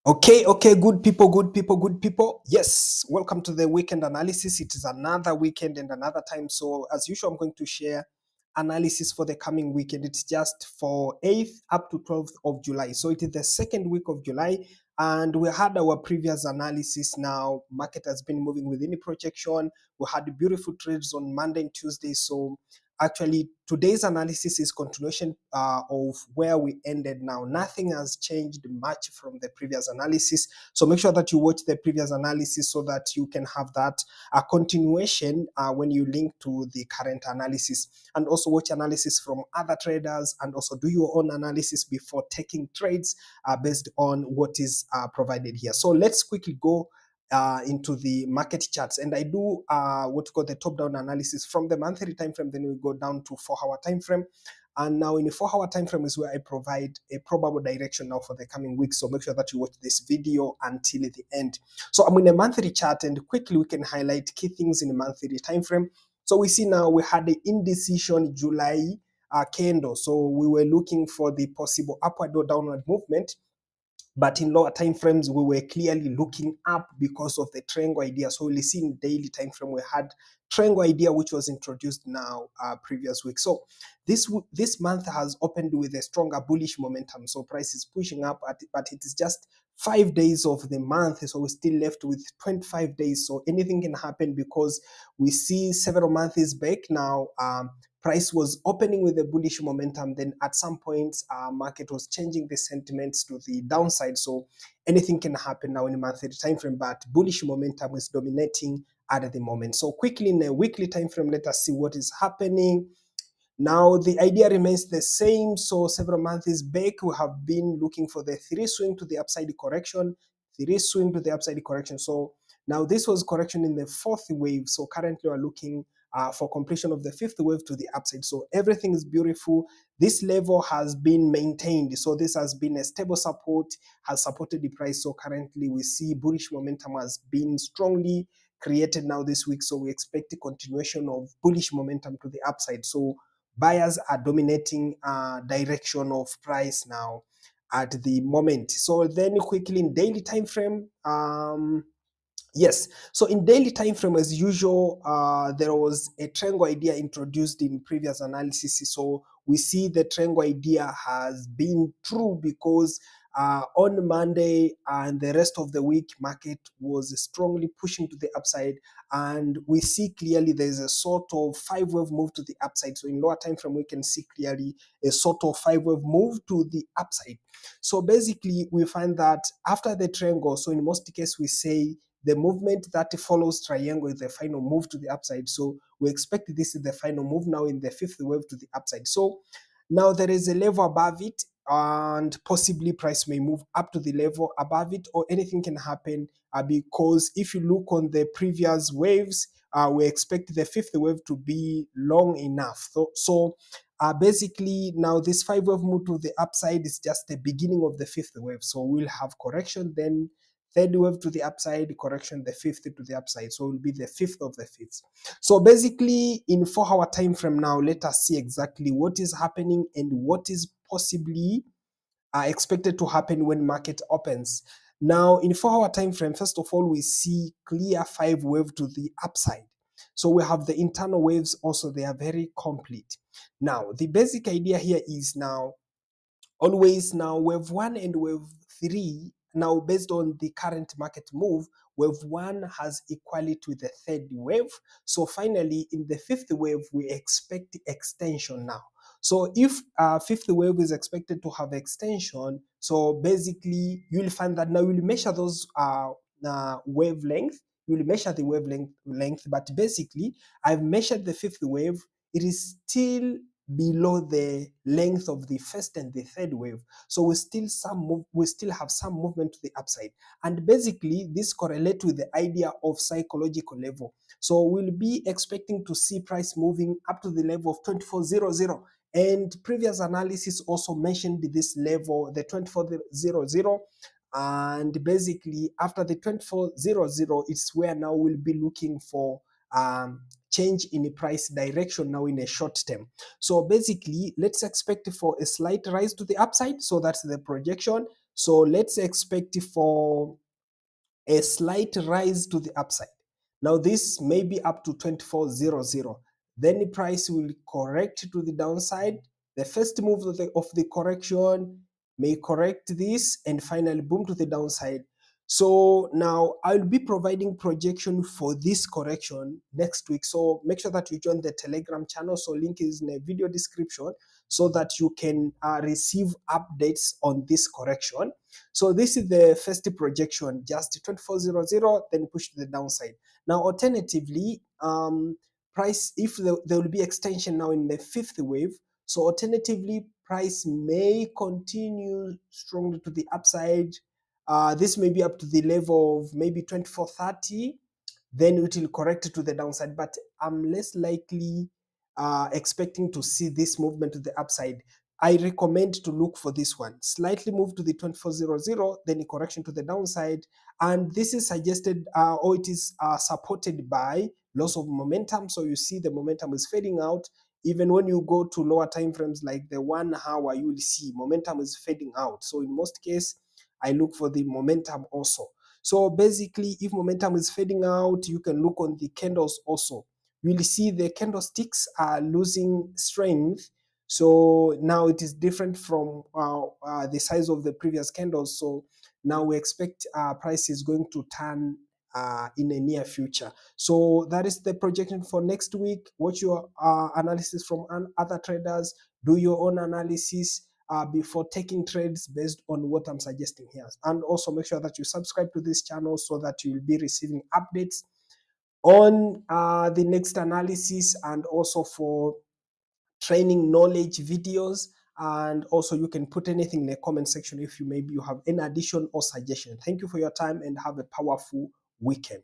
Okay, good people, good people, good people. Yes, welcome to the weekend analysis. It is another weekend and another time. So, as usual, I'm going to share analysis for the coming weekend. It's just for 8th up to 12th of July. So, it is the second week of July, and we had our previous analysis. Now, market has been moving within the projection. We had beautiful trades on Monday and Tuesday. So, actually, today's analysis is continuation of where we ended. Now nothing has changed much from the previous analysis, so make sure that you watch the previous analysis so that you can have that continuation when you link to the current analysis, and also watch analysis from other traders, and also do your own analysis before taking trades based on what is provided here. So let's quickly go into the market charts, and I do what we call the top-down analysis from the monthly time frame. Then we go down to 4-hour time frame, and now in the 4-hour time frame is where I provide a probable direction now for the coming week. So make sure that you watch this video until the end. So I'm in a monthly chart, and quickly we can highlight key things in the monthly time frame. So we see now we had the indecision July candle. So we were looking for the possible upward or downward movement, but in lower time frames we were clearly looking up because of the triangle idea. So we'll see in daily time frame we had triangle idea, which was introduced now previous week. So this month has opened with a stronger bullish momentum, so price is pushing up but it is just 5 days of the month, so we're still left with 25 days. So anything can happen because we see several months back now. Price was opening with a bullish momentum, then at some point market was changing the sentiments to the downside. So anything can happen now in a monthly time frame, but bullish momentum is dominating at the moment. So quickly in a weekly time frame, let us see what is happening. Now the idea remains the same. So several months back we have been looking for the 3 swing to the upside correction, 3 swing to the upside correction. So now this was correction in the 4th wave, so currently we're looking for completion of the 5th wave to the upside. So everything is beautiful. This level has been maintained, so this has been a stable support, has supported the price. So currently we see bullish momentum has been strongly created now this week, so we expect a continuation of bullish momentum to the upside. So buyers are dominating direction of price now at the moment. So then quickly in daily time frame, yes, so in daily time frame as usual, there was a triangle idea introduced in previous analysis. So we see the triangle idea has been true because on Monday and the rest of the week market was strongly pushing to the upside, and we see clearly there's a sort of 5-wave move to the upside. So in lower time frame we can see clearly a sort of 5-wave move to the upside. So basically we find that after the triangle, so in most cases we say the movement that follows triangle is the final move to the upside. So we expect this is the final move now in the 5th wave to the upside. So now there is a level above it, and possibly price may move up to the level above it, or anything can happen because if you look on the previous waves, we expect the 5th wave to be long enough. So basically now this 5-wave move to the upside is just the beginning of the 5th wave. So we'll have correction, then 3rd wave to the upside, correction, the 5th to the upside. So it will be the 5th of the 5th. So basically in 4-hour time frame now, let us see exactly what is happening and what is possibly expected to happen when market opens. Now in 4-hour time frame, first of all, we see clear 5 wave to the upside. So we have the internal waves also, they are very complete. Now the basic idea here is now always now wave 1 and wave 3, now based on the current market move, wave 1 has equality to the 3rd wave. So finally in the 5th wave we expect extension now. So if 5th wave is expected to have extension, so basically you'll find that now you'll measure those wavelength, you'll measure the wavelength, but basically I've measured the 5th wave, it is still below the length of the 1st and the 3rd wave. So we still have some movement to the upside, and basically this correlates with the idea of psychological level. So we'll be expecting to see price moving up to the level of 2400, and previous analysis also mentioned this level, the 2400, and basically after the 2400 it's where now we'll be looking for change in the price direction now in a short term. So basically let's expect for a slight rise to the upside, so that's the projection. So let's expect for a slight rise to the upside. Now this may be up to 2400. Then the price will correct to the downside. The first move of the correction may correct this and finally boom to the downside. So now I'll be providing projection for this correction next week. So make sure that you join the Telegram channel. So link is in the video description so that you can receive updates on this correction. So this is the first projection, just 2400, then push to the downside. Now, alternatively, price, if there will be extension now in the fifth wave, so alternatively, price may continue strongly to the upside. This may be up to the level of maybe 2430, then it will correct to the downside, but I'm less likely expecting to see this movement to the upside. I recommend to look for this one. Slightly move to the 2400, then a correction to the downside. And this is suggested or it is supported by loss of momentum. So you see the momentum is fading out. Even when you go to lower time frames like the 1 hour, you will see momentum is fading out. So in most cases, I look for the momentum also. So basically, if momentum is fading out, you can look on the candles also. You will see the candlesticks are losing strength. So now it is different from the size of the previous candles. So now we expect price is going to turn in the near future. So that is the projection for next week. Watch your analysis from other traders. Do your own analysis before taking trades based on what I'm suggesting here. And also make sure that you subscribe to this channel so that you will be receiving updates on the next analysis and also for training knowledge videos. And also you can put anything in the comment section if you maybe you have any addition or suggestion. Thank you for your time and have a powerful weekend.